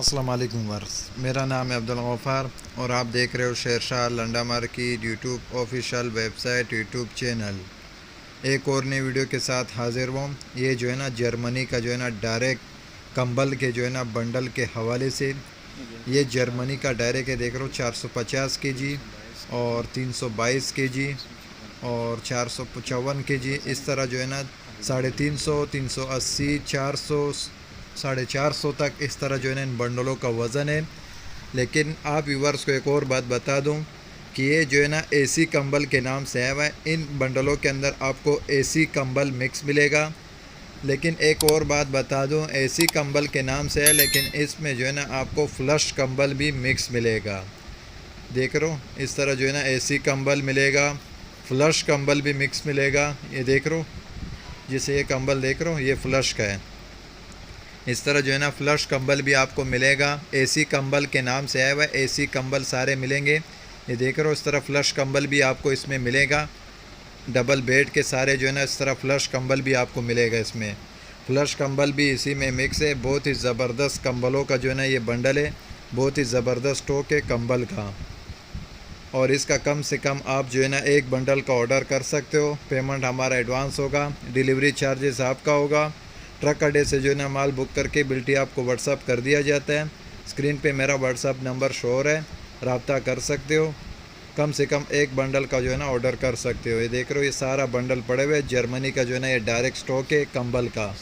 अस्सलाम वालेकुम वर्स, मेरा नाम है अब्दुल गफ़ार और आप देख रहे हो Shershah Landa market YouTube official website YouTube channel. एक और नई वीडियो के साथ हाज़िर हूँ। ये जो है ना जर्मनी का जो है ना डायरेक्ट कंबल के जो है ना बंडल के हवाले से, ये जर्मनी का डायरेक्ट है। देख रहे हो 450 केजी और 322 केजी और 455 केजी, इस तरह जो है ना 350, 380, 400, 450 तक इस तरह जो है ना इन बंडलों का वज़न है। लेकिन आप व्यूवर्स को एक और बात बता दूं कि ये जो है ना एसी कंबल के नाम से आया हुआ है। इन बंडलों के अंदर आपको एसी कंबल मिक्स मिलेगा। लेकिन एक और बात बता दूं, एसी कंबल के नाम से है लेकिन इसमें जो है ना आपको फ्लश कंबल भी मिक्स मिलेगा। देख रहे हो इस तरह जो है ना एसी कंबल मिलेगा, फ्लश कंबल भी मिक्स मिलेगा। ये देख रहे हो, जिसे ये कंबल देख रहे हो ये फ्लश का है। इस तरह जो है ना फ्लश कंबल भी आपको मिलेगा। एसी कंबल के नाम से आया हुआ है, एसी कंबल सारे मिलेंगे। ये देख रहे हो इस तरह फ्लश कंबल भी आपको इसमें मिलेगा। डबल बेड के सारे जो है ना इस तरह फ्लश कंबल भी आपको मिलेगा। इसमें फ्लश कंबल भी इसी में मिक्स है। बहुत ही ज़बरदस्त कंबलों का जो है ना ये बंडल है, बहुत ही ज़बरदस्त स्टॉक है कंबल का। और इसका कम से कम आप जो है ना एक बंडल का ऑर्डर कर सकते हो। पेमेंट हमारा एडवांस होगा, डिलीवरी चार्जेस आपका होगा। ट्रक अड्डे से जो है ना माल बुक करके बिल्टी आपको व्हाट्सअप कर दिया जाता है। स्क्रीन पे मेरा व्हाट्सअप नंबर शो हो रहा है, रब्ता कर सकते हो। कम से कम एक बंडल का जो है ना ऑर्डर कर सकते हो। ये देख रहे हो ये सारा बंडल पड़े हुए जर्मनी का जो है ना ये डायरेक्ट स्टॉक है कंबल का।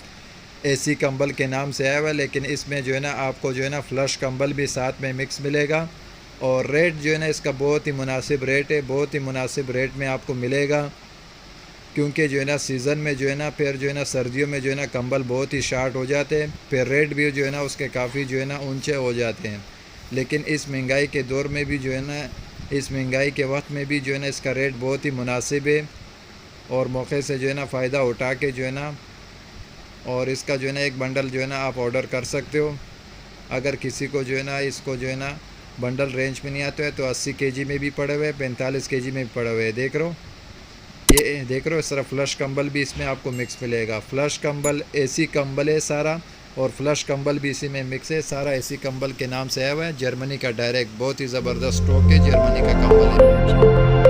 एसी कंबल के नाम से आया हुआ है, लेकिन इसमें जो है ना आपको जो है ना फ्लश कंबल भी साथ में मिक्स मिलेगा। और रेट जो है ना इसका बहुत ही मुनासिब रेट है, बहुत ही मुनासिब रेट में आपको मिलेगा। क्योंकि जो है ना सीज़न में जो है ना फिर जो है ना सर्दियों में जो है ना कंबल बहुत ही शार्ट हो जाते हैं, फिर रेट भी जो है ना उसके काफ़ी जो है ना ऊंचे हो जाते हैं। लेकिन इस महंगाई के दौर में भी जो है ना, इस महंगाई के वक्त में भी जो है ना इसका रेट बहुत ही मुनासिब है। और मौके से जो है ना फ़ायदा उठा के जो है ना, और इसका जो है ना एक बंडल जो है ना आप ऑर्डर कर सकते हो। अगर किसी को जो है ना इसको जो है ना बंडल रेंज में नहीं आते हैं तो 80 केजी में भी पड़े हुए, 45 केजी में भी पड़े हुए। देख रहे हो, ये देख रहे हो इस तरह फ्लश कंबल भी इसमें आपको मिक्स मिलेगा। फ्लश कंबल एसी कंबल है सारा, और फ्लश कंबल भी इसी में मिक्स है। सारा एसी कंबल के नाम से आया हुआ है। जर्मनी का डायरेक्ट बहुत ही ज़बरदस्त स्टॉक है, जर्मनी का कंबल है।